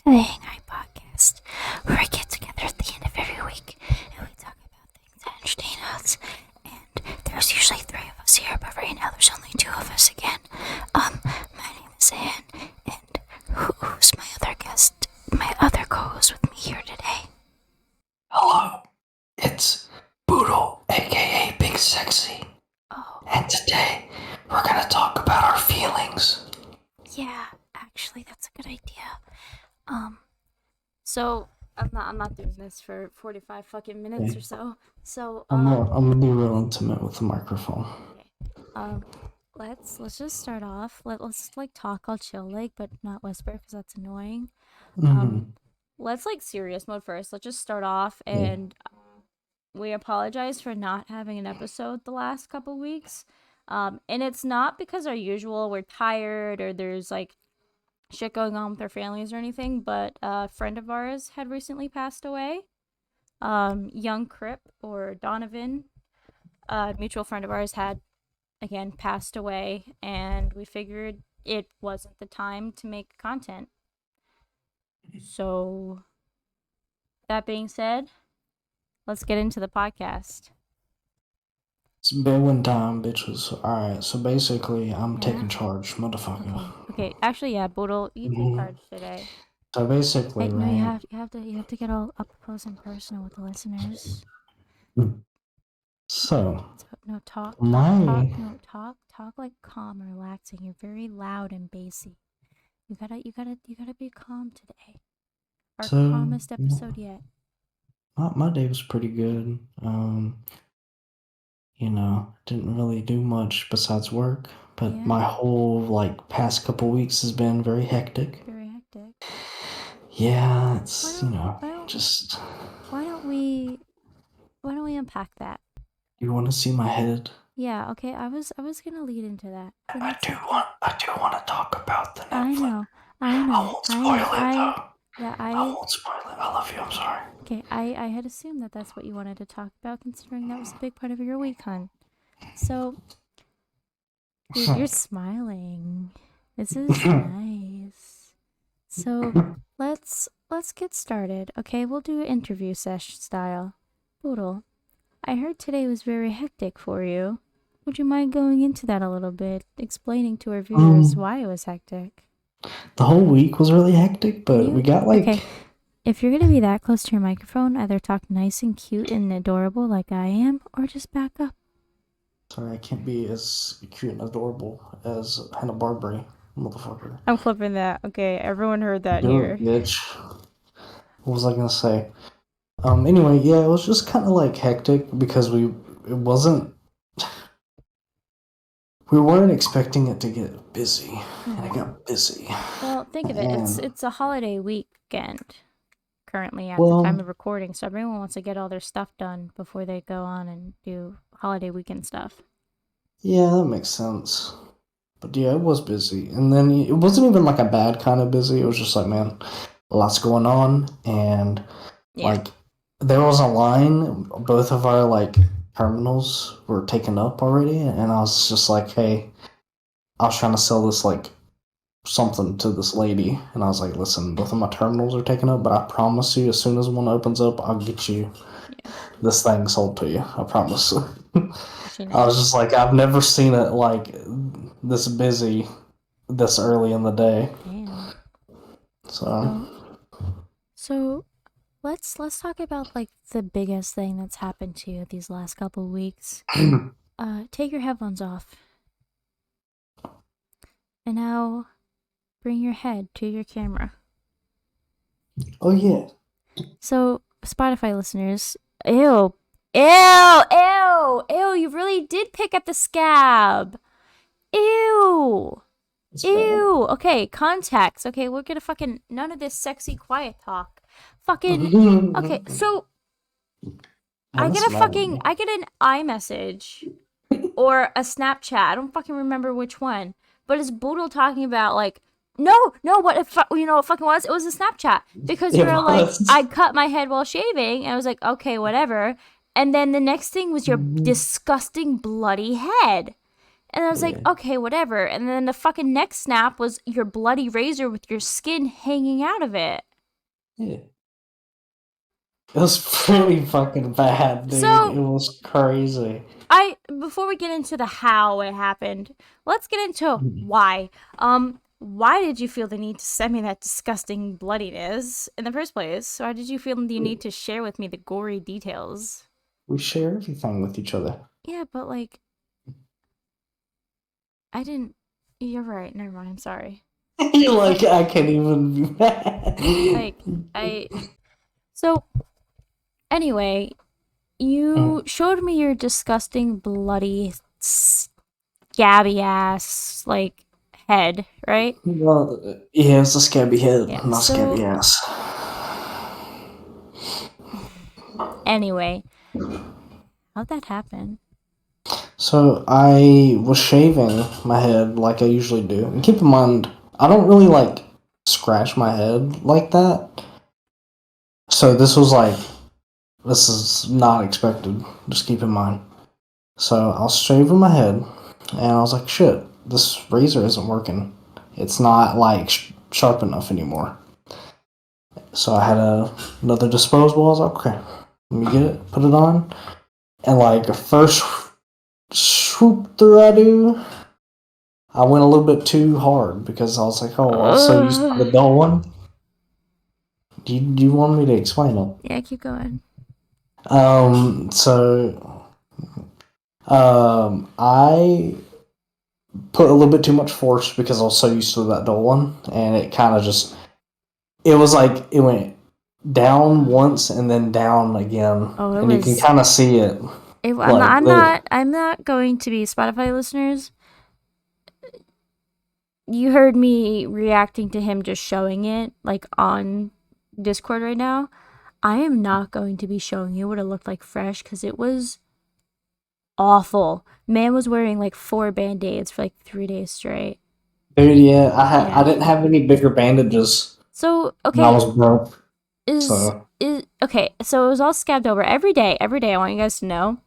to the Hang Podcast, where we get together at the end of every week and we talk about things that entertain us. And there's usually three of us here, but right now there's only two of us again. My name is Anne, and who's my other guest, my other co-host with me here today? Hello, it's Boodle, aka Big Sexy. Oh, And today, we're gonna talk about our feelings. yeah, actually, that's a good idea. So I'm not doing this for 45 fucking minutes or so. So, I'm gonna be real intimate with the microphone. okay. Let's just start off. Let's like talk all chill like, but not whisper because that's annoying. Let's like serious mode first. Let's just start off, and we apologize for not having an episode the last couple weeks. And it's not because our usual we're tired or there's like shit going on with our families or anything, but a friend of ours had recently passed away. Young Crip or Donovan, a mutual friend of ours, had again passed away, and we figured it wasn't the time to make content. So, that being said, let's get into the podcast. It's been one time, bitches. Alright, so basically, I'm taking charge, motherfucker. Okay. Actually, yeah, Boodle, you take charge today. So basically, Hey, no, right? you have to get all up close and personal with the listeners. So, No, talk like calm and relaxing. You're very loud and bassy. You gotta be calm today. Our calmest episode yet. my day was pretty good. Didn't really do much besides work, but my whole past couple weeks has been very hectic. Very hectic. Yeah, it's just. Why don't we unpack that? You want to see my head? Yeah. Okay. I was gonna lead into that. I do want to talk about the Netflix. I know. I won't spoil it though. Yeah. I won't spoil it. I love you. I'm sorry. Okay. I had assumed that that's what you wanted to talk about, considering that was a big part of your week, hon. So, dude, you're smiling. This is nice. So let's get started. Okay, we'll do interview session style. Boodle, I heard today was very hectic for you. Would you mind going into that a little bit, explaining to our viewers why it was hectic? The whole week was really hectic, but we got Okay. If you're gonna be that close to your microphone, either talk nice and cute and adorable like I am, or just back up. Sorry, I can't be as cute and adorable as Hannah Barbary, motherfucker. I'm flipping that. Okay, everyone heard that here. Bitch. What was I gonna say? Anyway, yeah, it was just kind of like hectic because we weren't expecting it to get busy, and it got busy. Well, think of it. It's a holiday weekend currently at the time of recording, so everyone wants to get all their stuff done before they go on and do holiday weekend stuff. Yeah, that makes sense. But yeah, it was busy. And then it wasn't even like a bad kind of busy. It was just like, man, lots going on. And like, there was a line. Both of our terminals were taken up already. And I was just like, hey, I was trying to sell this something to this lady. And I was like, listen, both of my terminals are taken up. But I promise you, as soon as one opens up, I'll get you this thing sold to you. I promise. I was just like, I've never seen it like this busy this early in the day. Damn. So let's talk about like the biggest thing that's happened to you these last couple of weeks. Take your headphones off. And now bring your head to your camera. Oh yeah. So Spotify listeners, ew, you really did pick at the scab. Ew. Okay, context. Okay, we're gonna fucking none of this sexy quiet talk. Fucking okay, so I get an iMessage or a Snapchat. I don't fucking remember which one, but it's Boodle talking about like no, what if you know what fucking was? It was a Snapchat because you were like, I cut my head while shaving, and I was like, okay, whatever. And then the next thing was your disgusting bloody head. And I was like, okay, whatever. And then the fucking next snap was your bloody razor with your skin hanging out of it. Yeah. It was pretty fucking bad, dude. It So was crazy. before we get into the how it happened, let's get into why. Why did you feel the need to send me that disgusting bloodiness in the first place? Why did you feel the need to share with me the gory details? We share everything with each other. Yeah, but like I didn't. You're right. Never mind. I'm sorry. You're like, But I can't even be mad. like I. So anyway, you showed me your disgusting, bloody, scabby ass like head, right? Well, yeah, it's a scabby head, Yeah. not scabby So ass. anyway, how'd that happen? So I was shaving my head like I usually do. And keep in mind, I don't really like scratch my head like that. So this is not expected. Just keep in mind. So I was shaving my head, and I was like, shit, this razor isn't working. It's not like sharp enough anymore. So I had another disposable. I was like, okay, let me get it, put it on, and like the first swoop through I do, I went a little bit too hard because I was like, oh, I was so used to the dull one. Do you want me to explain it? Yeah, keep going. So I put a little bit too much force because I was so used to that dull one, and it kind of just, it was like it went down once and then down again, Oh, it and you can was. kind of see it. I'm not. Like, I'm not. I'm not going to be Spotify listeners. You heard me reacting to him just showing it like on Discord right now. I am not going to be showing you what it looked like fresh because it was awful. Man was wearing like 4 band-aids for like 3 days straight. dude, yeah, I Yeah. didn't have any bigger bandages, So and I okay, was broke, is so is okay. So it was all scabbed over every day. Every day, I want you guys to know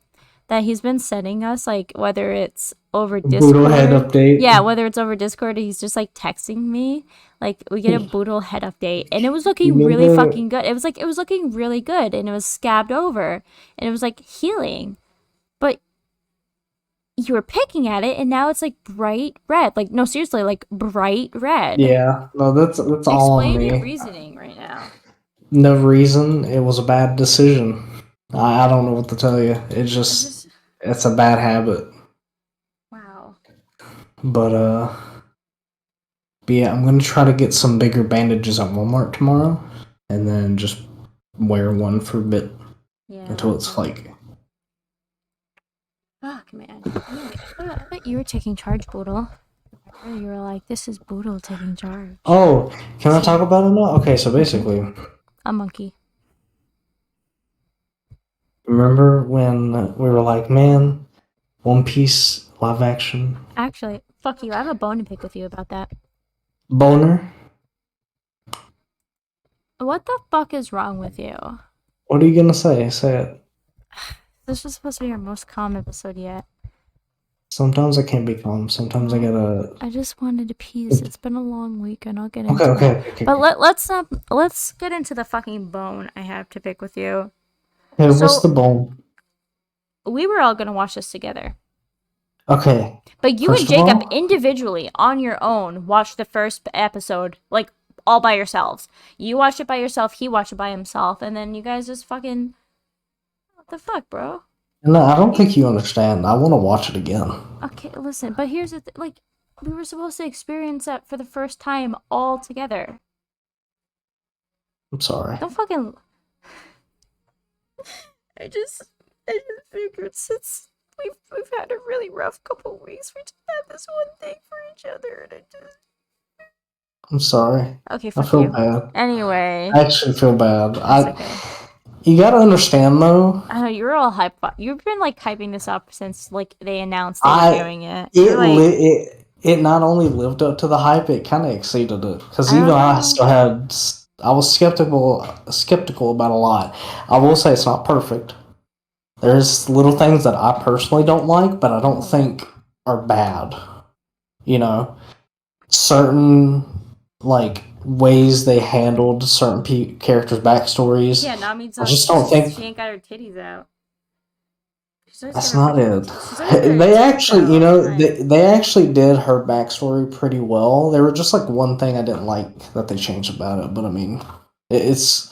that he's been sending us like whether it's over boodle head Discord. update. Yeah, whether it's over Discord, he's just like texting me. Like we get a boodle head update, and it was looking really Remember, fucking good. It was looking really good, and it was scabbed over, and it was like healing. But you were picking at it, and now it's like bright red. Like no, seriously, like bright red. yeah, no, that's all on Explain your me. reasoning right now. No reason. It was a bad decision. I don't know what to tell you. I just It's a bad habit. wow. But yeah, I'm gonna try to get some bigger bandages at Walmart tomorrow, and then just wear one for a bit Yeah, until that's it's it. like. Fuck, man. Anyway, I thought you were taking charge, Boodle. You were like, this is Boodle taking charge. Oh, can I talk See, about it now? Okay, so basically, a monkey. remember when we were like, man, One Piece live action Actually, fuck you. I have a bone to pick with you about that. boner? What the fuck is wrong with you? What are you gonna say? Say it. This was supposed to be our most calm episode yet. Sometimes I can't be calm. Sometimes I Well, gotta. I just wanted a piece. It's been a long week, and I'll get Okay, into okay, that. okay, okay. But Okay. let's get into the fucking bone I have to pick with you. Hey, what's the So bone? we were all gonna watch this together. Okay. But you and First of Jacob all, individually on your own watched the first episode, like all by yourselves. You watched it by yourself, he watched it by himself, and then you guys just fucking. What the fuck, bro? no, I don't think you understand. I want to watch it again. Okay, listen, but here's the like, we were supposed to experience that for the first time all together. I'm sorry. Don't fucking. I just. I just figured since we've had a really rough couple weeks, we just had this one thing for each other, and I just. I'm sorry. Okay, I fuck feel you. bad. Anyway, I actually feel bad. it's okay. You gotta understand though. I know you're all hype. You've been like hyping this up since like they announced they were I doing it. You're it like, li- it not only lived up to the hype, it kind of exceeded it. Because I even don't I know. still had, I was skeptical about a lot. I will say it's not perfect. There's little things that I personally don't like, but I don't Oh. think are bad. You know, certain like ways they handled certain characters' backstories. Yeah, Nami's I not. just don't think She ain't got her titties out. She's always got that's her not freaking. it. She's always got her They titties actually, out you all the know, time. they actually did her backstory pretty well. There were just like one thing I didn't like that they changed about it, but I mean, it's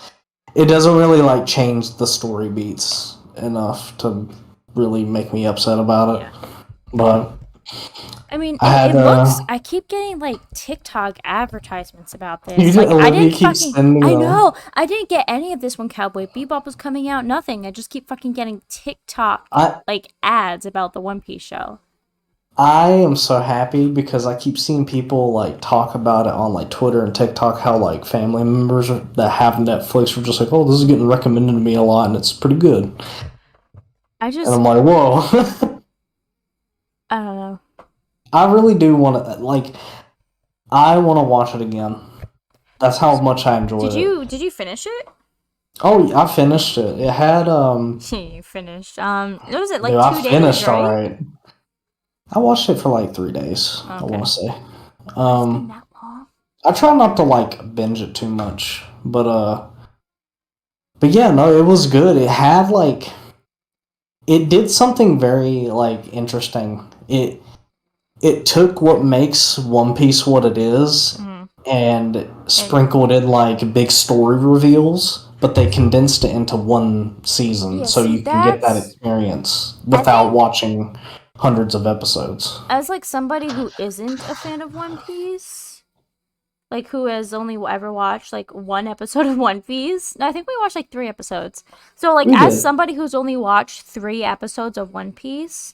it doesn't really like change the story beats enough to really make me upset about it. Yeah. But I mean, I it had looks. I keep getting like TikTok advertisements about you this. did Like, I Olivia didn't keeps fucking. sending I them. know. I didn't get any of this when Cowboy Bebop was coming out. Nothing. I just keep fucking getting TikTok I like ads about the One Piece show. I am so happy because I keep seeing people like talk about it on like Twitter and TikTok how like family members that have Netflix were just like, oh, this is getting recommended to me a lot and it's pretty good. I And just. I'm like, whoa. I don't know. I really do want to like I want to watch it again. That's how much I Did enjoyed it. you finish it? Oh, yeah, I finished it. It had You finished. What was it dude, like I 2 days, finished all right? right. I watched it for like 3 days. I want Okay. to say. Oh, it's been Um, that long. I try not to like binge it too much, but yeah, no, it was good. It had like it did something very like interesting. It took what makes One Piece what it is Mm-hmm. and And sprinkled in like big story reveals, but they condensed it into one season yeah, so see, you can get that that's. experience I without think watching hundreds of episodes. as like somebody who isn't a fan of One Piece, like who has only ever watched like one episode of One Piece. No, I think we watched like 3 episodes. So like We as did. somebody who's only watched 3 episodes of One Piece,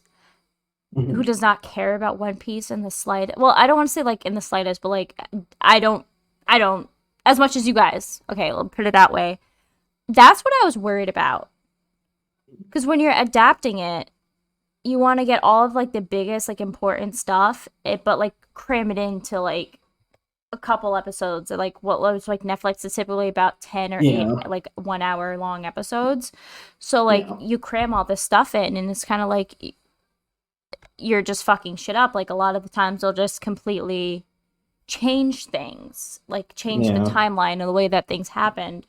who Mhm. does not care about One Piece in the slightest. Well, I don't want to say like in the slightest, but like I don't, I don't as much as you guys. Okay, we'll put it that way. That's what I was worried about. Because when you're adapting it, you want to get all of like the biggest like important stuff, but like cram it into like a couple episodes or like what was like Netflix is typically about 10 or 8 Yeah, like 1 hour long episodes. So like yeah, you cram all this stuff in and it's kind of like you're just fucking shit up. Like a lot of the times they'll just completely change things, like change the yeah. timeline and the way that things happened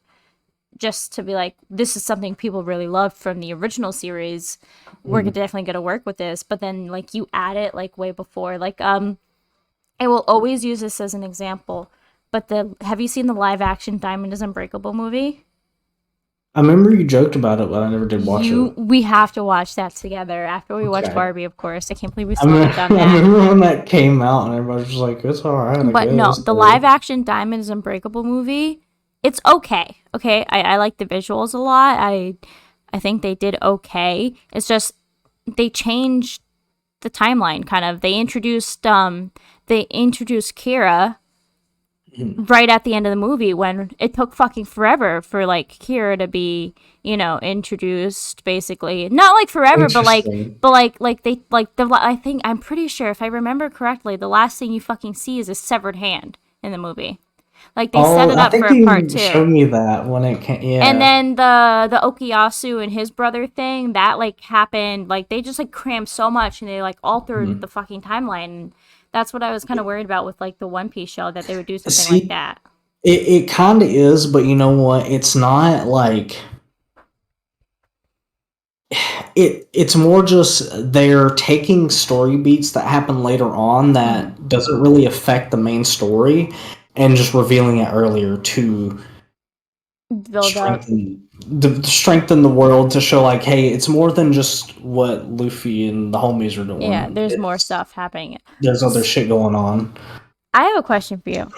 just to be like this is something people really loved from the original series. We're Mhm. definitely going to work with this, but then like you add it like way before like I will always use this as an example, but the have you seen the live action Diamond is Unbreakable movie? I remember you joked about it, but I never did watch it. We have to watch that together after we watch Okay. Barbie, of course. I can't believe we still haven't done I that. remember when that came out and everybody was just like, it's alright, I But no, guess. the live action Diamond is Unbreakable movie, it's okay. Okay, I like the visuals a lot. I think they did okay. It's just they changed the timeline kind of. They introduced Kira Mhm. right at the end of the movie when it took fucking forever for like Kira to be, introduced basically. Not like forever, but like Interesting. they like the I think I'm pretty sure if I remember correctly, the last thing you fucking see is a severed hand in the movie. Like they set Oh, it I up think for a part you 2. showed me that when it came. And Yeah. then the Okuyasu and his brother thing that like happened like they just like crammed so much and they like altered the Mhm. fucking timeline. And that's what I was kind of worried about with like the One Piece show that they would do something like See, that. it kind of is, but you know what? It's not like it's more just they're taking story beats that happen later on Mm-hmm. that doesn't really affect the main story and just revealing it earlier to Build up. strengthen the world to show like, hey, it's more than just what Luffy and the homies are Yeah, doing. there's more It's stuff happening. there's other shit going on. I have a question for you.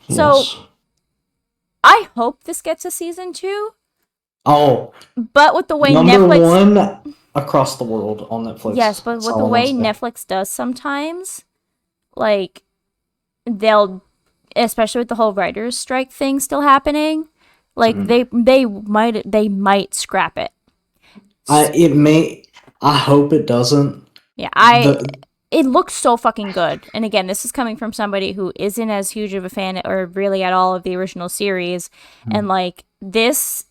So Yes. I hope this gets a season 2, Oh, but with the way number Netflix, one across the world on yes, Netflix. but That's with the all I'm gonna way say. Netflix does sometimes, like they'll, especially with the whole writers' strike thing still happening, like Mhm. they might scrap it. It may. I hope it doesn't. Yeah, The it looks so fucking good. And again, this is coming from somebody who isn't as huge of a fan or really at all of the original series, and like this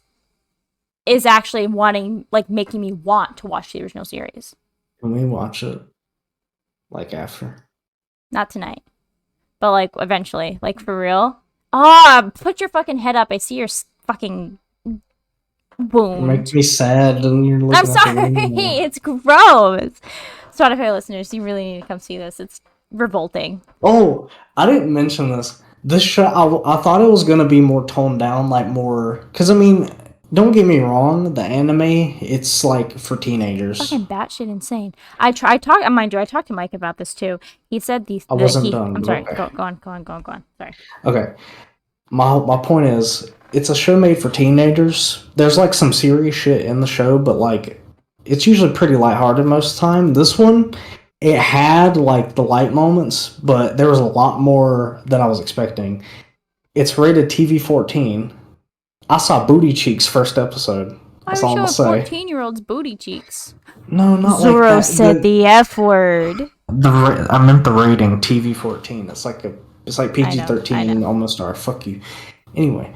is actually wanting like making me want to watch the original series. can we watch it like after? Not tonight. but like eventually, like for real. Ah, put your fucking head up. I see your fucking You make wound. me sad, and you're I'm looking at the sorry. wound. It's gross. Spotify listeners, you really need to come see this. It's revolting. Oh, I didn't mention this. This show, I thought it was gonna be more toned down, like more. Because I mean, don't get me wrong, the anime, it's like for teenagers. Fucking batshit insane. I talk. Mind you, I talked to Mike about this too. He said I the wasn't he. done, I'm but sorry. okay. Go on. Sorry. Okay. My point is, it's a show made for teenagers. There's like some serious shit in the show, but like it's usually pretty lighthearted most of the time. This one, it had like the light moments, but there was a lot more than I was expecting. It's rated TV 14. I saw booty cheeks first episode. Why are That's we all I'm gonna showing say. 14-year-olds booty cheeks? No, not like Zoro that. said the F word. I meant the rating TV 14. It's like I PG know. I know. 13 almost R. Fuck you. Anyway,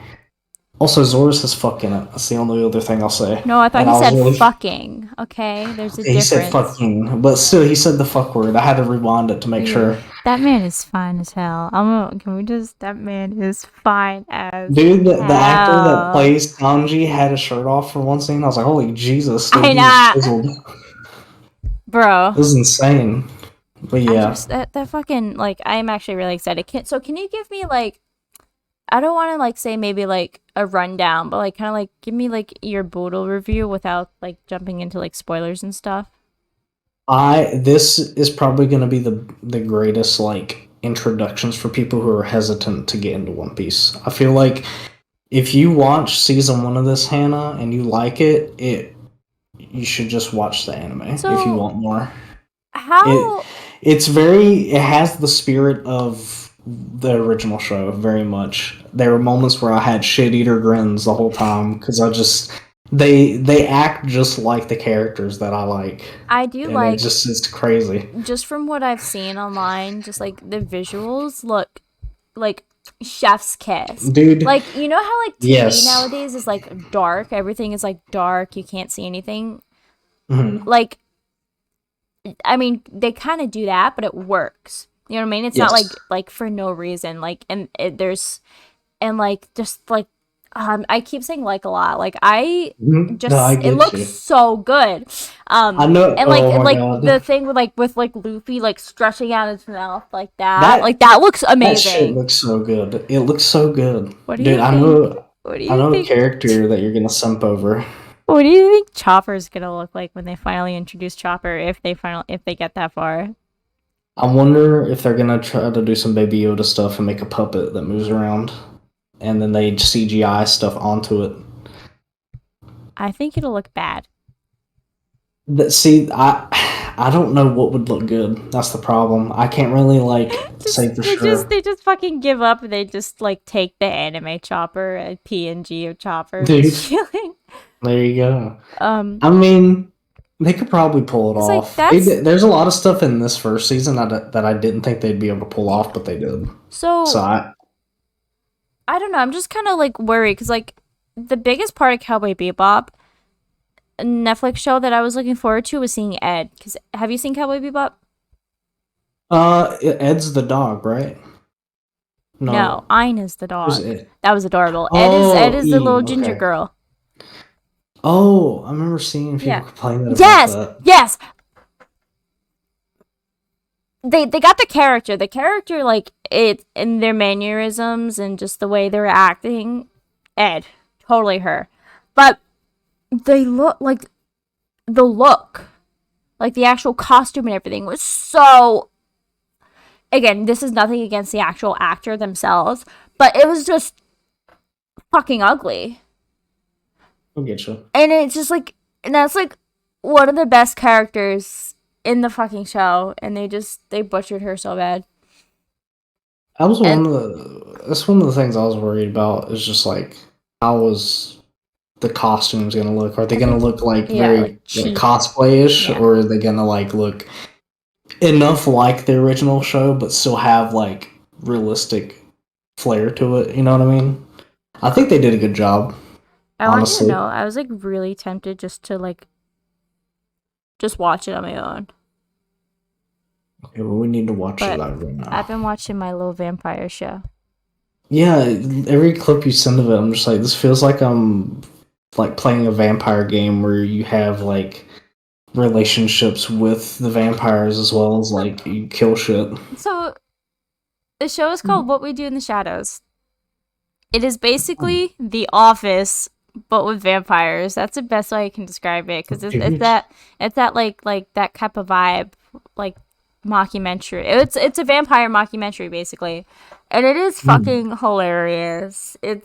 also Zora says fuck in it. That's the only other thing I'll say. No, I thought And he I was said really fucking. Okay, there's a he said difference. fucking, but still he said the fuck word. I had to rewind it to make Dude, sure. that man is fine as hell. Can we just? That man is fine as Dude, the actor that hell. plays Sanji had his shirt off for one scene. I was like, holy Jesus, dude, I he's know, chiseled. It bro. was insane. But I yeah, just that fucking like I am actually really excited. Can you give me like I don't want to like say maybe like a rundown, but like kind of like give me like your boodle review without like jumping into like spoilers and stuff. this is probably gonna be the greatest like introductions for people who are hesitant to get into One Piece. I feel like if you watch season one of this, Hannah, and you like it you should just watch the anime if you So want more. It how it has the spirit of the original show very much. There were moments where I had shit eater grins the whole time because I just they act just like the characters that I like, I do and it like just it's crazy, just from what I've seen online, just like the visuals look like chef's kiss. dude. Like you know how like TV Yes. nowadays is like dark, everything is like dark, you can't see anything. Mhm. Like I mean, they kind of do that, but it works. You know what I mean? It's not Yes. like for no reason. Like there's and like just like I keep saying like a lot. Like I Mhm. No, I just it get looks you. so good. I know. Oh And my like the god. thing with like Luffy like stretching out his mouth That like that looks that shit amazing. looks so good. It looks so good, What do dude. you think? What do I you know a think? character that you're gonna simp over. What do you think Chopper's gonna look like when they finally introduce Chopper? If they get that far, I wonder if they're gonna try to do some Baby Yoda stuff and make a puppet that moves around, and then they CGI stuff onto it. I think it'll look bad. See, I don't know what would look good. That's the problem. I can't really like say for sure, They just fucking give up and they just like take the anime Chopper, a PNG of Chopper dude. just chilling. There you go. Um, I mean, they could probably pull it it's like off. that's There's a lot of stuff in this first season that I didn't think they'd be able to pull off, yeah. but they did. So So I don't know. I'm just kind of like worried because like the biggest part of Cowboy Bebop Netflix show that I was looking forward to was seeing Ed. Because have you seen Cowboy Bebop? Ed's the dog, right? No, No, Ayn is the who's dog. it? That was adorable. Ed Oh, is the little E. ginger Okay. girl. Oh, I remember seeing people Yeah. complaining about Yes, that. yes. They got the character. The character like it in their mannerisms and just the way they're acting. Ed, totally her. But they look like the look, like the actual costume and everything was so. Again, this is nothing against the actual actor themselves, but it was just fucking ugly. I'll get you. And it's just like, and that's like one of the best characters in the fucking show, and they butchered her so bad. That was And one of that's one of the things I was worried about. Is just like how was the costumes gonna look? Are they I gonna think, look like yeah, like very like cheap. cosplay-ish, Yeah, or are they gonna like look enough like the original show, but still have like realistic flair to it? You know what I mean? I think they did a good job, I want you to honestly. know, I was like really tempted just to like just watch it on my own. Okay, well, we need to watch it But right I've now. been watching my little vampire show. Yeah, every clip you send of it, I'm just like, this feels like I'm like playing a vampire game where you have like relationships with the vampires as well as like you kill shit. So the show is called What We Do in the Shadows. It is basically The Office, but with vampires. That's the best way I can describe it because Dude, it's that like that type of vibe, like mockumentary. It's a vampire mockumentary basically, and it is fucking hilarious. I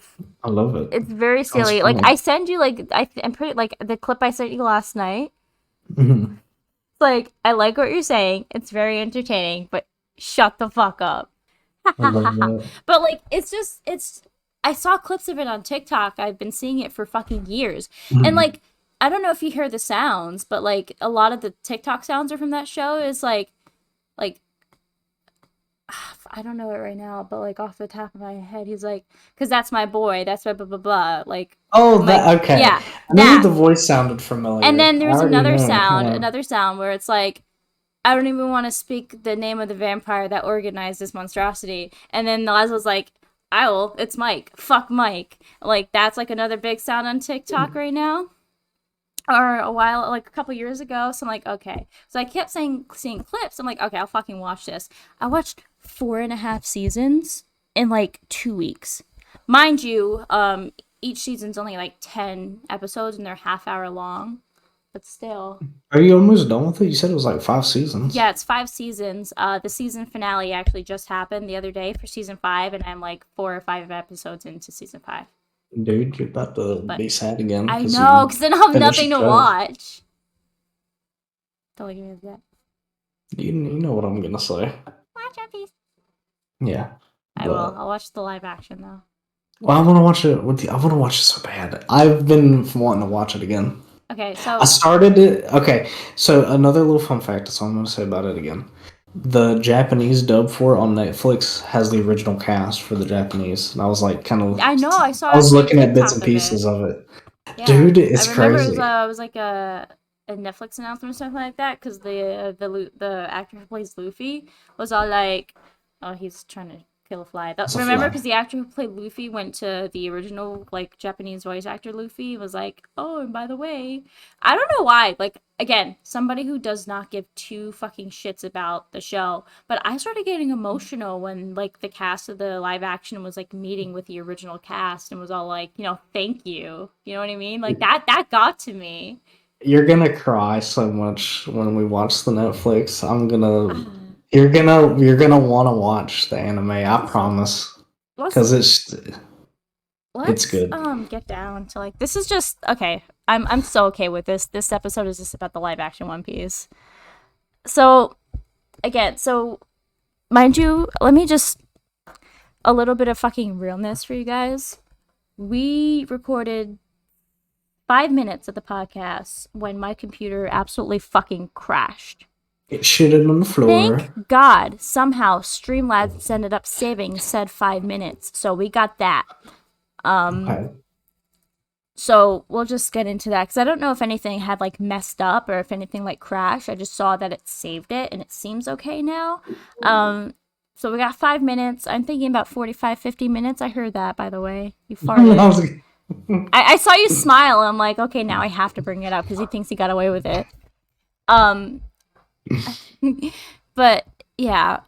love it. It's very Sounds silly. Like fun. I send you like I'm pretty like the clip I sent you last night. Mhm. It's like I like what you're saying. It's very entertaining, but shut the fuck up. I love that. But like it's I saw clips of it on TikTok. I've been seeing it for fucking years. And Mhm. like I don't know if you hear the sounds, but like a lot of the TikTok sounds are from that show is like I don't know it right now, but like off the top of my head, he's like, "Cause that's my boy. That's my blah blah blah." Oh, Like that okay. yeah, I knew the that. voice sounded And familiar. then I there's already know. Yeah. another sound where it's like, I don't even want to speak the name of the vampire that organized this monstrosity. And then Laszlo's like, I will. It's Mike. Fuck Mike. Like that's like another big sound on TikTok right now. Or a while, like a couple years ago. So I'm like, okay. So I kept seeing clips. I'm like, okay, I'll fucking watch this. I watched 4.5 seasons in like 2 weeks. Mind you, each season's only like 10 episodes and they're half-hour long. But still, Are you almost done with it? You said it was like 5 seasons. yeah, it's 5 seasons. The season finale actually just happened the other day for season 5, and I'm like 4 or 5 episodes into season 5. Dude, you're about to But be sad again I because know, you because then I'll have finished nothing the to show. watch. Don't look at me like that. You know what I'm gonna say. Watch One Piece. Yeah, I will. but I'll watch the live action though. well, I want to watch it with you. I want to watch it so bad. I've been wanting to watch it again. Okay, I so started it. Okay, so another little fun fact. That's all I'm gonna say about it again. The Japanese dub for it on Netflix has the original cast for the Japanese, and I was like, kind of, I know I I saw was actually a looking at bits TikTok and of it. pieces of it. Yeah, Dude, I it's remember crazy. it was like a Netflix announcement or something like that because the actor who plays Luffy was all like, "Oh, he's trying to kill a fly." It's a Remember, fly. because the actor who played Luffy went to the original like Japanese voice actor Luffy and was like, "Oh, and by the way, I don't know why." Like again, somebody who does not give two fucking shits about the show, but I started getting emotional when like the cast of the live action was like meeting with the original cast and was all like, thank you. You know what I mean? Like that got to me. You're gonna cry so much when we watch the Netflix. I'm gonna. Uh, You're gonna want to watch the anime. I so promise, let's because it's let's good. get down to like this is just okay. I'm so okay with this. This episode is just about the live action One Piece. So again, so mind you, let me just a little bit of fucking realness for you guys. We recorded 5 minutes of the podcast when my computer absolutely fucking crashed. It shitted on the Thank floor. God somehow Streamlabs ended up saving said 5 minutes, so we got that. Um, Okay. so we'll just get into that because I don't know if anything had like messed up or if anything like crashed. I just saw that it saved it and it seems okay now. Um, so we got 5 minutes. I'm thinking about 45, 50 minutes. I heard that, by the way. You I farted. was like, I saw you smile. I'm like, okay, now I have to bring it up because he thinks he got away with it. Um, but yeah,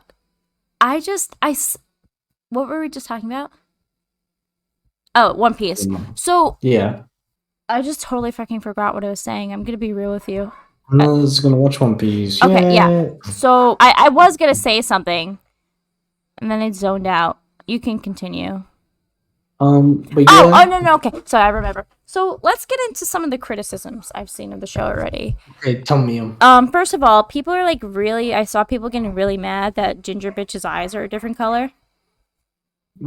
what were we just talking about? Oh, One Piece. So yeah. I just totally fucking forgot what I was saying. I'm gonna be real with you. I was gonna watch One Piece. Okay, yeah. Yeah. So I was gonna say something, and then it zoned out. You can continue. But Oh, yeah. no, no, okay. So I remember. So let's get into some of the criticisms I've seen of the show already. Okay, tell me. First of all, people are like really. I saw people getting really mad that Ginger Bitch's eyes are a different color.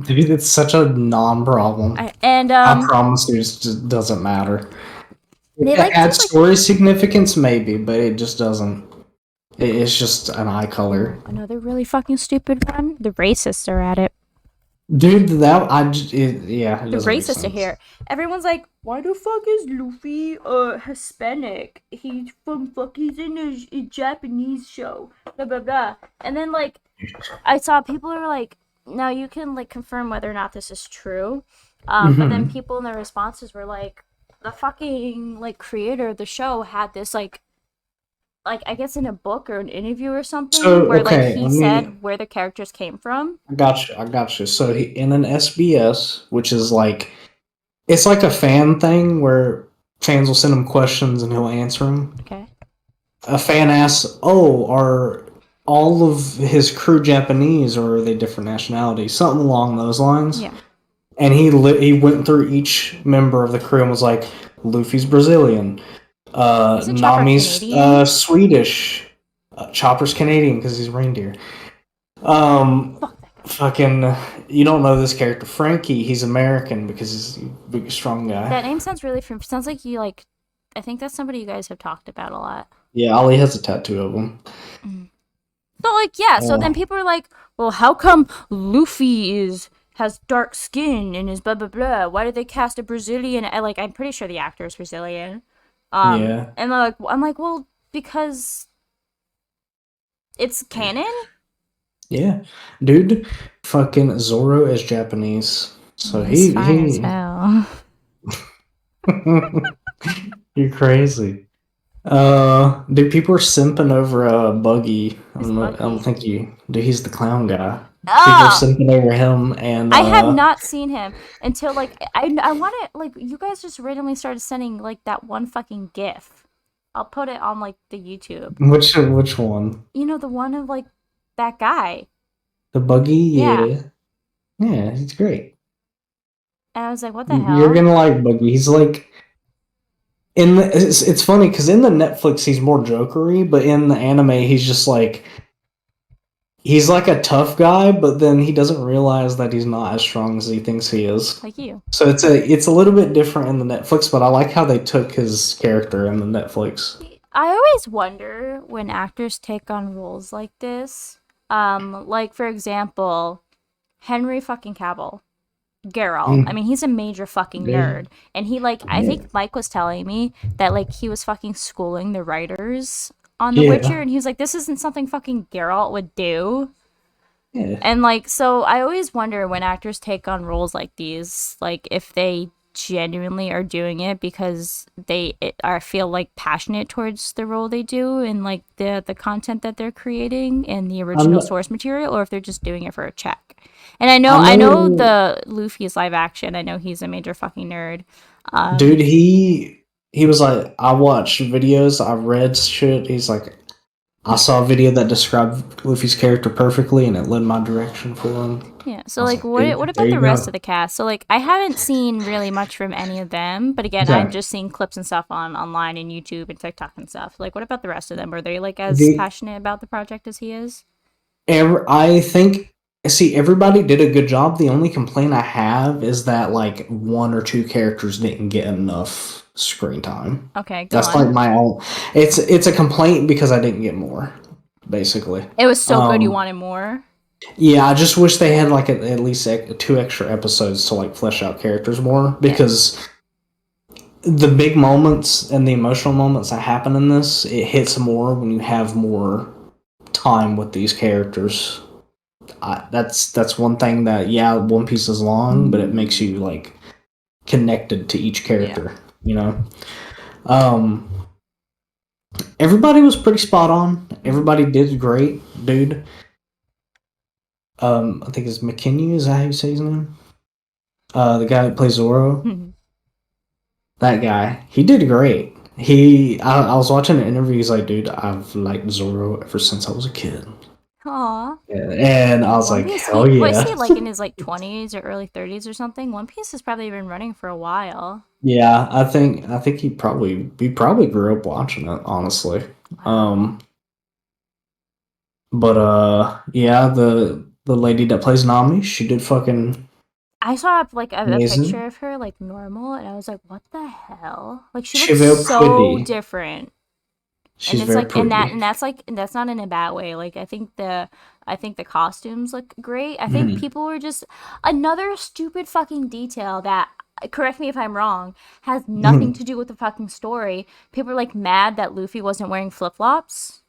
Dude, it's such a non-problem. And I promise you, it just doesn't matter. If they it like to adds like story significance, maybe, but it just doesn't. It's just an eye color. another really fucking stupid one. The racists are at it. Dude, yeah, it The doesn't make racist to sense. hear. Everyone's like, why the fuck is Luffy Hispanic? He's in a Japanese show. Blah blah blah. And then like I saw people are like, now you can like confirm whether or not this is true. But then Hmm. people in their responses were like, the fucking like creator of the show had this like I guess in a book or an interview or something So where like okay, he let me. said where the characters came from. I got you. I got you. So in an SBS, which is like it's like a fan thing where fans will send him questions and he'll answer them. Okay. A fan asks, "Oh, are all of his crew Japanese or are they different nationalities?" Something along those lines. Yeah. And he went through each member of the crew and was like, "Luffy's Brazilian, Isn't Chopper Nami's Canadian? Swedish, Chopper's Canadian because he's reindeer." Um, Fuck that guy. fucking, you don't know this character, Frankie. He's American because he's a big, strong guy. That name sounds really familiar. Sounds like you like. I think that's somebody you guys have talked about a lot. Yeah, Ali has a tattoo of him. Mm. So like yeah, so then Uh, people are like, well, how come Luffy is has dark skin and is blah blah blah? Why did they cast a Brazilian? I like I'm pretty sure the actor is Brazilian. yeah, And they're like I'm like, well, because it's canon. yeah, dude. Fucking Zoro is Japanese, so He's fine as he. hell. You're crazy. Dude, people are simping over Buggy. Who's I don't Bucky? think you. Dude, he's the clown guy. People are Ah, simping over him, and I have not seen him until like I want to like you guys just randomly started sending like that one fucking gif. I'll put it on like the YouTube. which one? You know the one of like that guy. The Buggy? Yeah. Yeah, yeah, he's great. And I was like, what the You're hell? gonna like Buggy. He's like it's funny because in the Netflix he's more jokery, but in the anime he's like a tough guy, but then he doesn't realize that he's not as strong as he thinks he is. Like you. So it's a little bit different in the Netflix, but I like how they took his character in the Netflix. I always wonder when actors take on roles like this. Like for example, Henry fucking Cavill. Geralt. I Mm, mean, he's a major fucking yeah, nerd. And he like I yeah, think Mike was telling me that like he was fucking schooling the writers on The Witcher yeah, and he was like, this isn't something fucking Geralt would do. yeah. And like so I always wonder when actors take on roles like these, like if they genuinely are doing it because are feel like passionate towards the role they do and like the content that they're creating and the I'm, original source material or if they're just doing it for a check. And I I know know, the Luffy's live action. I know he's a major fucking nerd. dude. Um He was like, I watched videos, I read shit. He's like, I saw a video that described Luffy's character perfectly, and it led my direction for him. yeah. I So was like like, dude, what there about the you rest of go. the cast? So like I haven't seen really much from any of them, but again, I've Okay, just seen clips and stuff on online and YouTube and TikTok and stuff. Like what about the rest of them? Were they like as the passionate about the project as he is? I think see everybody did a good job. The only complaint I have is that like one or two characters didn't get enough screen time. Okay, go That's on. like my own. It's a complaint because I didn't get more, basically. It was so good you Um, wanted more. yeah, I just wish they had like at least two extra episodes to like flesh out characters more Yeah. because the big moments and the emotional moments that happen in this it hits more when you have more time with these characters. That's one thing that yeah, One Piece is long, but it makes you like connected to each Yeah. character. You know, um, everybody was pretty spot on. Mm-hmm. Everybody did great, dude. I think it's McKinney. Is that how you say his name? The guy that plays Zoro. That guy, he did great. I was watching an interview. He's like, dude, I've liked Zoro ever since I was a kid. Aw. Yeah, and I was One like, Piece, hell he was yeah. he like in his like 20s or early 30s or something? One Piece has probably been running for a while. Yeah, I think he probably grew up watching it, honestly. Wow. Um, but yeah, the lady that plays Nami, she did fucking I saw like a picture amazing. of her like normal and I was like, what the hell? Like she She's looks very so pretty. different. And She's it's very like pretty. and that's not in a bad way. Like I think the I think the costumes look great. I think Mhm. people were just another stupid fucking detail that, correct me if I'm wrong, has nothing Mhm. to do with the fucking story. People are like mad that Luffy wasn't wearing flip-flops.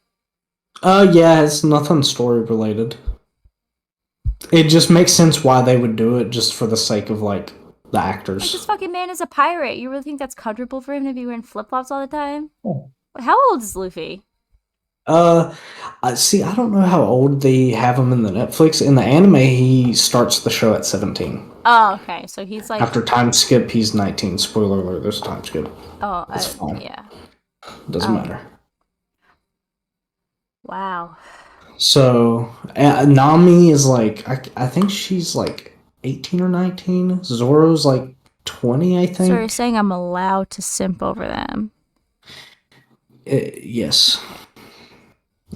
Yeah, it's nothing story related. It just makes sense why they would do it just for the sake of like the Like, this actors. fucking man is a pirate. You really think that's comfortable for him to be wearing flip-flops all the time? Oh. How old is Luffy? Uh, I see. I don't know how old they have him in the Netflix. In the anime, he starts the show at 17. Oh, okay. So he's like, After time skip, he's 19. Spoiler alert: there's a time skip. oh, It's fine. yeah. Doesn't Um, matter. wow. So Nami is like, I think she's like 18 or 19. Zoro's like 20, I So you're think. saying I'm allowed to simp over them? Yes.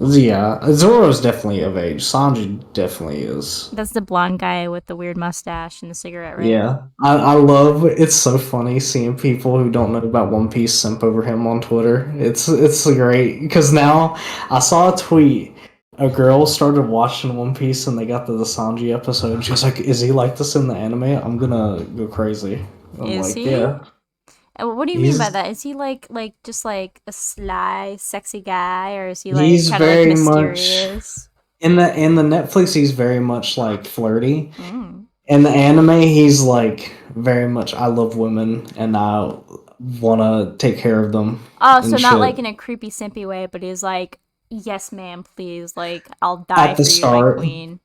Yeah, Zoro's definitely of age. Sanji definitely is. That's the blonde guy with the weird mustache and the cigarette, right? Yeah, I love. It's so funny seeing people who don't know about One Piece simp over him on Twitter. It's great because now I saw a tweet. A girl started watching One Piece and they got to the Sanji episode. She's like, "Is he like this in the anime? I'm gonna go crazy." I'm Is like, he? "Yeah, What do you mean by he's that? Is he like just like a sly, sexy guy, or is he like he's kind of like very much mysterious? in the Netflix. He's very much like flirty. Mm. In the anime, he's like very much I love women and I want to take care of them Oh, so and not shit. like in a creepy, simpy way, but he's like, yes, ma'am, please. Like, I'll die At the for you, my start, queen.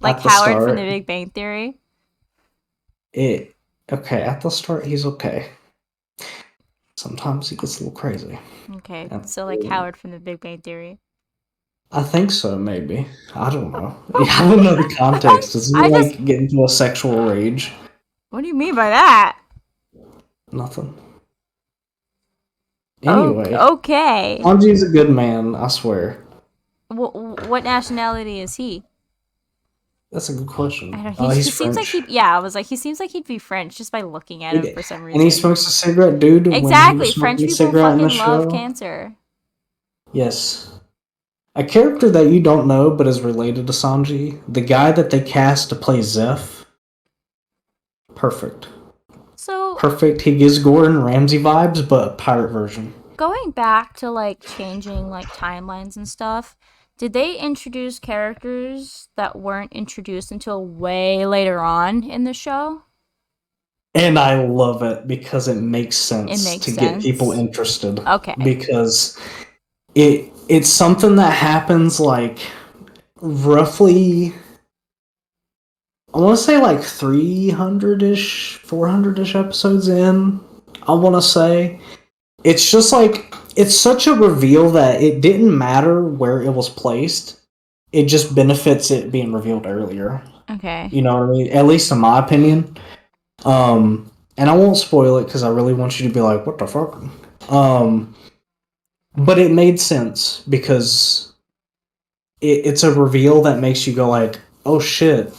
Like at the Howard from The start, Big Bang Theory. it okay. At the start, he's okay. Sometimes he gets a little crazy. Okay, And so like Howard from The Big Bang Theory. I think so, maybe. I don't know. I don't know the context. Does he I just, like get into a sexual rage? what do you mean by that? Nothing. Oh, Anyway, okay. Sanji's a good man. I swear. What nationality is he? That's a good I question. don't. He's He seems like French. he. Yeah, I was like, he seems like he'd be French just by looking at him for some And he reason. smokes a cigarette, dude, when he Exactly. was French smoking a people cigarette in the fucking love show. cancer. Yes. A character that you don't know but is related to Sanji, the guy that they cast to play Zeph, perfect. So Perfect. He gives Gordon Ramsay vibes, but a pirate version. going back to like changing like timelines and stuff, did they introduce characters that weren't introduced until way later on in the show? And I love it because it makes It sense makes to get people sense. interested. Okay. Because it's something that happens like roughly I want to say like 300-ish, 400-ish episodes in. I want to say it's just like it's such a reveal that it didn't matter where it was placed. It just benefits it being revealed earlier. Okay. You know what I mean? At least in my opinion. And I won't spoil it because I really want you to be like, "What the fuck?" Um, but it made sense because it's a reveal that makes you go like, "Oh shit,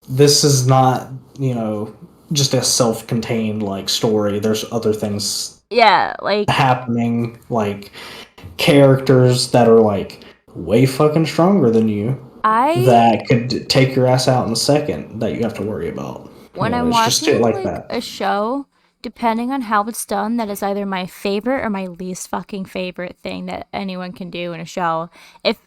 this is not just a self-contained like story. There's other things Yeah, like happening, like characters that are like way fucking stronger than you I that could take your ass out in a second that you have to worry about. when I'm It's just shit watching like like that. a show, depending on how it's done, that is either my favorite or my least fucking favorite thing that anyone can do in a show. If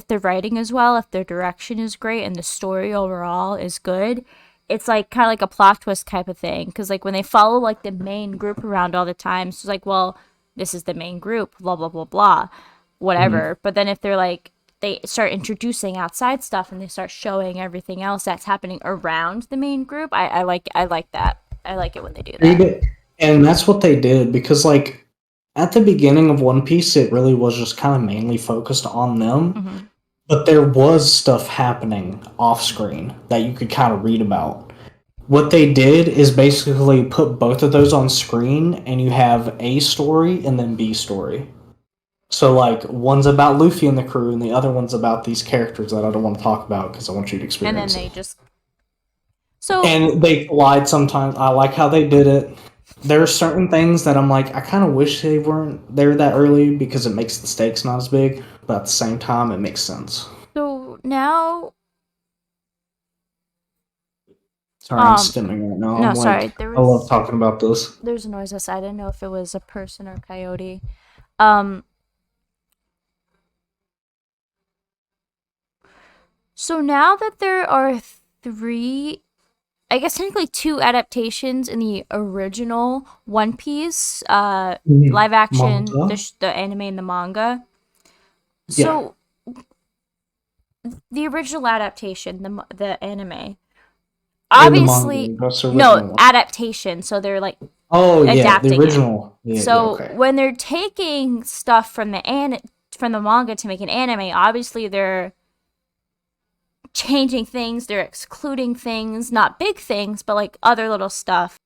the writing is well, if the direction is great and the story overall is good, it's like kind of like a plot twist type of thing. Because like when they follow like the main group around all the time, it's like, well, this is the main group, blah blah blah blah, Mhm. whatever. But then if they're like they start introducing outside stuff and they start showing everything else that's happening around the main group. I like that. I like it when they do that. And that's what they did because like at the beginning of One Piece, it really was just kind of mainly focused on them. Hmm. But there was stuff happening off screen that you could kind of read about. What they did is basically put both of those on screen, and you have A story and then B story. So, like, one's about Luffy and the crew, and the other one's about these characters that I don't want to talk about because I want you to And then experience it. they just so And they collide sometimes. I like how they did it. There are certain things that I'm like, I kind of wish they weren't there that early because it makes the stakes not as big, but at the same time, it makes sense. now, Sorry, I'm stimming right now. no, I'm sorry, like, I love talking about this. there's a noise outside. I didn't know if it was a person or a coyote. Um, so now that there are three, I guess technically two adaptations in the original One Piece, live action, Manga? the anime and the manga. Yeah. So the original adaptation, the anime, In the manga, obviously, that's the no original one. adaptation. So they're like Oh yeah, the adapting it. original. Yeah, yeah, So okay. when they're taking stuff from the manga to make an anime, obviously they're changing things, they're excluding things, not big things, but like other little stuff.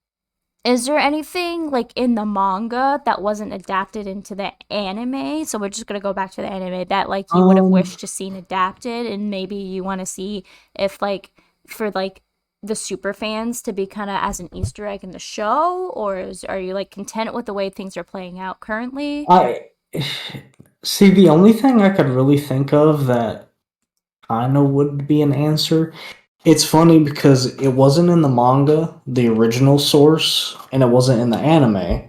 Is there anything like in the manga that wasn't adapted into the anime? So we're just gonna go back to the anime that like you would have Um, wished to seen adapted, and maybe you want to see if like for like the super fans to be kind of as an Easter egg in the show, or are you like content with the way things are playing out currently? I see the only thing I could really think of that kinda would be an answer. It's funny because it wasn't in the manga, the original source, and it wasn't in the anime,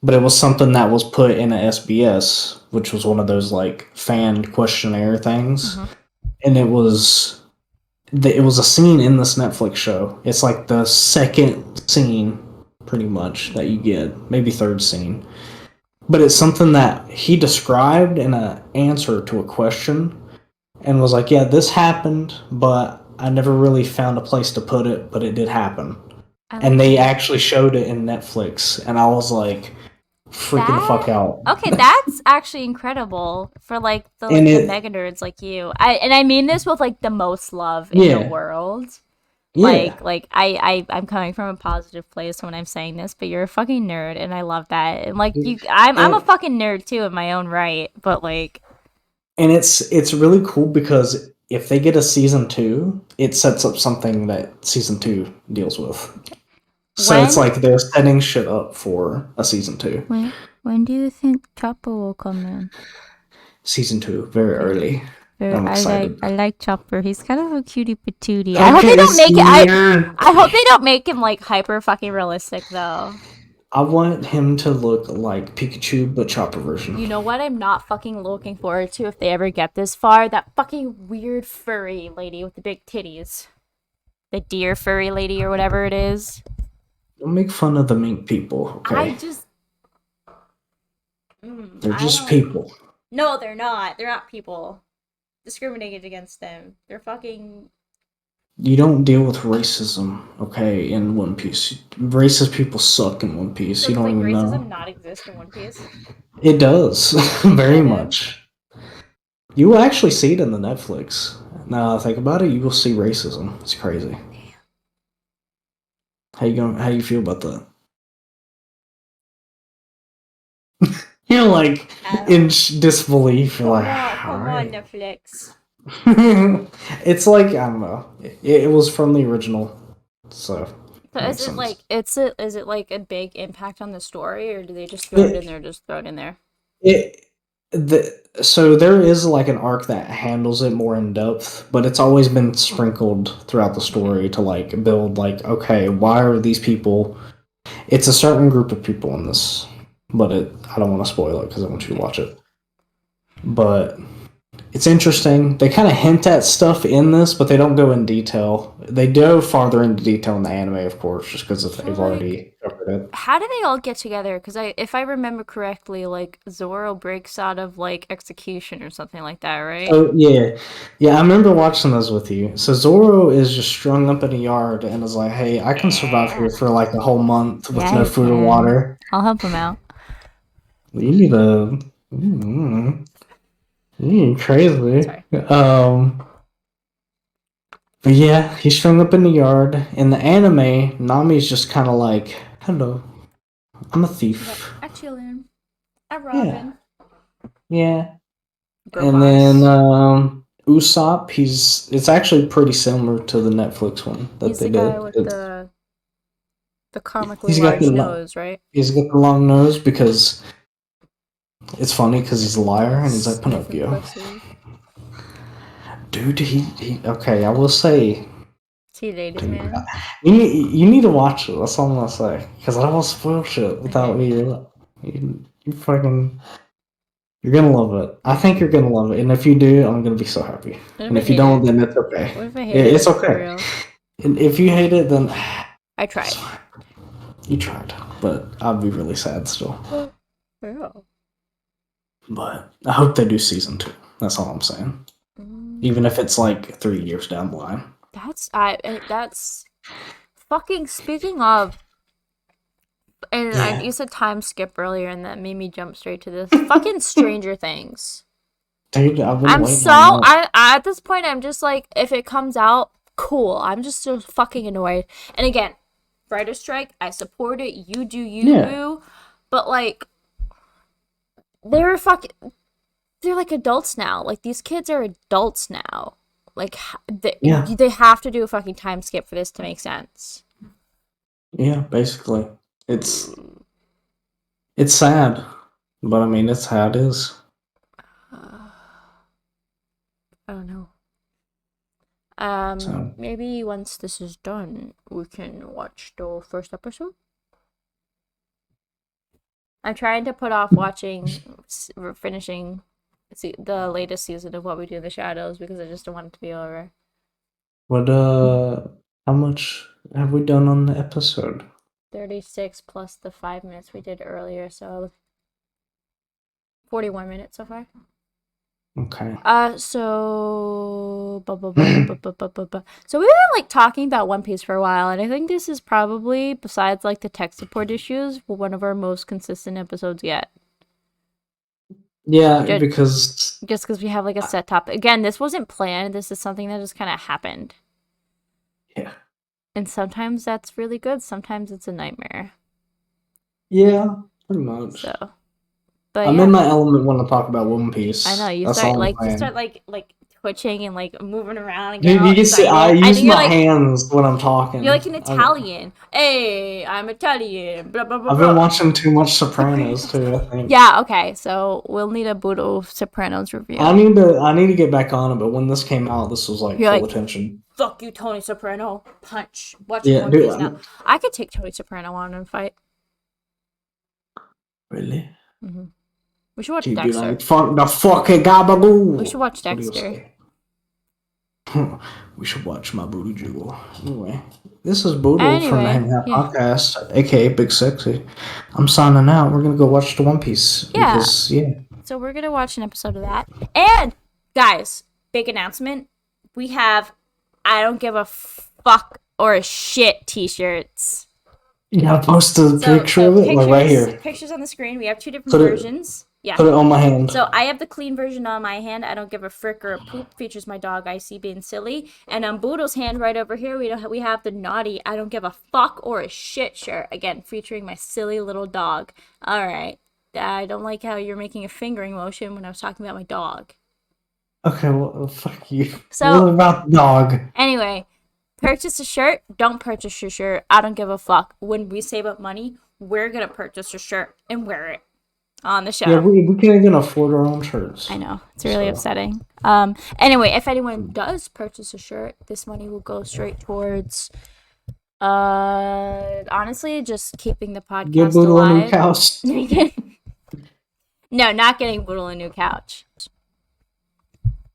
but it was something that was put in a SBS, which was one of those like fan questionnaire things, Mm-hmm. and it was a scene in this Netflix show. It's like the second scene, pretty much, that you get, maybe third scene. But it's something that he described in an answer to a question and was like, yeah, this happened, but I never really found a place to put it, but it did happen. I And like they that. actually showed it in Netflix, and I was like, freaking the fuck That out. okay, that's actually incredible for And the it, mega nerds like you. I mean this with like the most love in the yeah, world. yeah. I'm coming from a positive place when I'm saying this, but you're a fucking nerd and I love that. And like you I'm a And fucking nerd too in my own right, but like and it's really cool because if they get a season two, it sets up something that season two deals with. So it's when like they're setting shit up for a season two. when when do you think Chopper will come in? Season two, very early. I'm excited. I like Chopper. He's kind of a cutie patootie. I hope they Okay, don't make it. smear. I hope they don't make him like hyper fucking realistic though. I want him to look like Pikachu, but chopper version. You know what I'm not fucking looking forward to if they ever get this far? That fucking weird furry lady with the big titties. The deer furry lady or whatever it is. Don't make fun of the mink people, I okay? just They're I just don't. people. No, they're not. They're not people. Discriminated against them. They're fucking. You don't deal with racism, okay, in One Piece. Racist people suck in One Piece. So You does don't like even racism know. not exist in One Piece? It does, very Dead end. much. You will actually see it in the Netflix. Now that I think about it, you will see racism. It's crazy. How you going? How you feel about that? You're like in disbelief. You're like, all Come on, right. Netflix. It's like I don't know. It was from the original, so So it makes sense. is it like a big impact on the story, or do they just throw it in It there, just throw it in there? it so there is like an arc that handles it more in depth, but it's always been sprinkled throughout the Okay. story to like build like okay, why are these people? It's a certain group of people in this, but I don't want to spoil it because I want you to Okay. watch it. But it's interesting. They kind of hint at stuff in this, but they don't go in detail. They go farther into detail in the anime, of course, just because So they've like already covered it. how do they all get together? Because if I remember correctly, like Zoro breaks out of like execution or something like that, right? Oh yeah, yeah. I remember watching those with you. So Zoro is just strung up in a yard and is like, "Hey, I can survive here Yeah. for like a whole month with Yeah, no you food or can. water. I'll help him out. You need a, mm, you crazy." Sorry. But yeah, he's strung up in the yard. In the anime, Nami's just kind of like, "Hello, I'm a Yep. thief." I chillin'. I Yeah, robbing. yeah. Girl And then boss. Usopp, it's actually pretty similar to the Netflix one that He's they the guy did. with the comically He's got large the nose, right? he's got the long nose because it's funny because he's a liar and he's like Sniffing Pinocchio. pussy. Dude, he okay, I will say, Teenagers, dude, man. you need to watch it. That's all I'm gonna say. Because I will spoil shit without Okay. you fucking you're gonna love it. I think you're gonna love it, and if you do, I'm gonna be so happy. What if And I if you hate don't, it? then it's okay. What if I hate it, It's like, for okay. real? And if you hate it, then I it's tried. fine. You tried, but I'd be really sad still. For real. But I hope they do season 2. That's all I'm saying. Mm, Even if it's like 3 years down the line. that's fucking speaking of, and Yeah, you said time skip earlier, and that made me jump straight to this. Fucking Stranger Things. dude, I've been I'm waiting so on that. at this point I'm just like, if it comes out, cool. I'm just so fucking annoyed. And again, writer strike, I support it. You do you, Yeah, boo. But like, they're fucking they're like adults now. Like, these kids are adults now. Like, yeah, they have to do a fucking time skip for this to make sense. yeah. Basically, it's sad, but I mean, it's how it is. I don't know. So Maybe once this is done, we can watch the first episode. I'm trying to put off watching, finishing the latest season of What We Do in the Shadows because I just don't want it to be over. what? How much have we done on the episode? 36 plus the 5 minutes we did earlier, so 41 minutes so far. Okay. So so we've been like talking about One Piece for a while, and I think this is probably, besides like the tech support issues, one of our most consistent episodes yet. Yeah, Just because because we have like a set topic. Again, this wasn't planned. This is something that just kind of happened, yeah, and sometimes that's really good. Sometimes it's a nightmare. yeah, pretty much. So, but I'm in yeah, my element when I talk about One I know Piece. you That's start all I'm like saying. twitching and like moving around and getting Dude, all you can see I excited. I use think you're my like hands when I'm You're talking. like an Italian. Hey, I'm Italian. Blah blah blah I've been blah. watching too much Sopranos Sopranos. too. I think Yeah. Okay. So we'll need a Boodle Sopranos review. I need to get back on it. But when this came out, this was like You're full like, attention. fuck you, Tony Soprano. Punch. Watching Yeah, One dude. Piece now. I could take Tony Soprano on and fight. Really? hmm We should watch He'd be Dexter. like, "Fuck the fucking We should gabagoo." watch What do you Dexter. say? We should watch my booty jiggle. Anyway, this is Boodle from the Anyway, Hang Out yeah, Podcast, aka Big Sexy. I'm signing out. We're gonna go watch the One Piece yeah. because yeah. So we're gonna watch an episode of that. And guys, big announcement: we have I don't give a fuck or a shit T-shirts. You gotta post a picture So of it, like right here. pictures on the screen. We have two different Put it, versions. Yeah. put it on my hand. So I have the clean version on my hand. I don't give a frick or a poop. Features my dog Icy being silly. And on Boodle's hand right over here, we have the naughty I don't give a fuck or a shit shirt. Again, featuring my silly little dog. All right. I don't like how you're making a fingering motion when I was talking about my dog. Okay, well, fuck you. So What about the dog? anyway, purchase a shirt. Don't purchase your shirt. I don't give a fuck. When we save up money, we're gonna purchase a shirt and wear it on the Yeah, show. we can't even afford our own shirts. I know. It's really So upsetting. Anyway, if anyone does purchase a shirt, this money will go straight towards honestly just keeping the give podcast Boodle a new alive. couch. No, not getting Boodle a new couch.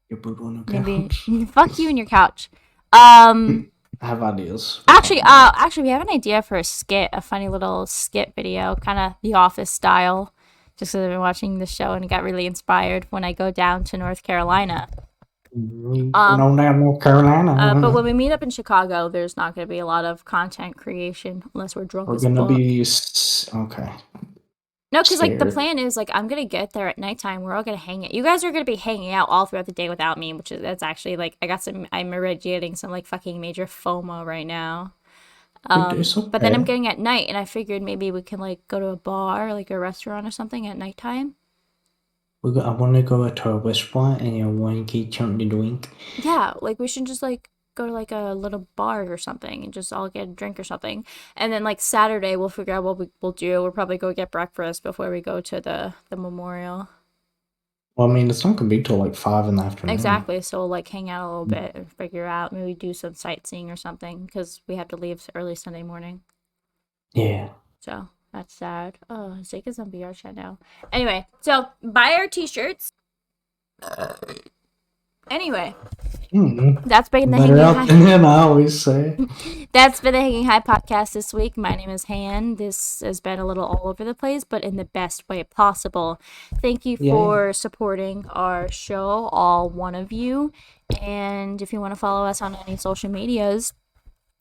Give Boodle a new Maybe couch. fuck you and your couch. I have ideas. Actually we have an idea for a skit, a funny little skit video, kind of The Office style. Just because I've been watching the show and got really inspired when I go down to North Carolina. No, down North Carolina. But when we meet up in Chicago, there's not going to be a lot of content creation unless we're drunk We're as gonna fuck. be okay. No, because like the Scared. plan is like I'm gonna get there at nighttime. We're all gonna hang out. You guys are gonna be hanging out all throughout the day without me, which is that's actually like I'm already getting some like fucking major FOMO right now. Dude, it's But then I'm okay. getting at night, and I figured maybe we can like go to a bar, like a restaurant or something at nighttime. I want to go to a restaurant and I want to get something to drink. Yeah, like we should just like go to like a little bar or something and just all get a drink or something. And then like Saturday we'll figure out what we'll do. We'll probably go get breakfast before we go to the memorial. Well, I mean, it's not gonna be till like 5 in the afternoon. Exactly. So like hang out a little bit and figure out, maybe do some sightseeing or something because we have to leave early Sunday morning. Yeah. So that's sad. Oh, Zaka's on VR chat now. Anyway, so buy our t-shirts. Anyway, that's been the Better Hanging out than High. in, I always say. That's been the Hanging High podcast this week. My name is Han. This has been a little all over the place, but in the best way possible. Thank you Yeah. for supporting our show, all one of you. And if you want to follow us on any social medias,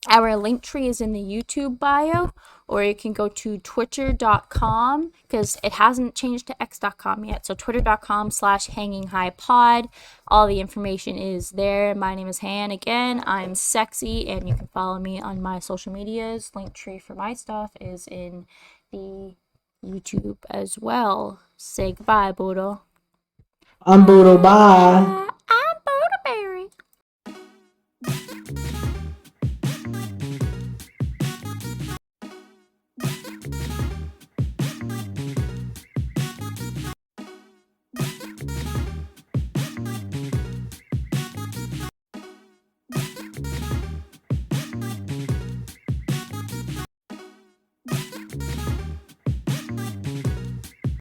our link tree is in the YouTube bio, or you can go to twitter.com because it hasn't changed to x.com yet. So twitter.com/hanginghighpod. All the information is there. My name is Han. Again, I'm sexy, and you can follow me on my social medias. Link tree for my stuff is in the YouTube as well. Say goodbye, Boodle. I'm Boodle. Bye.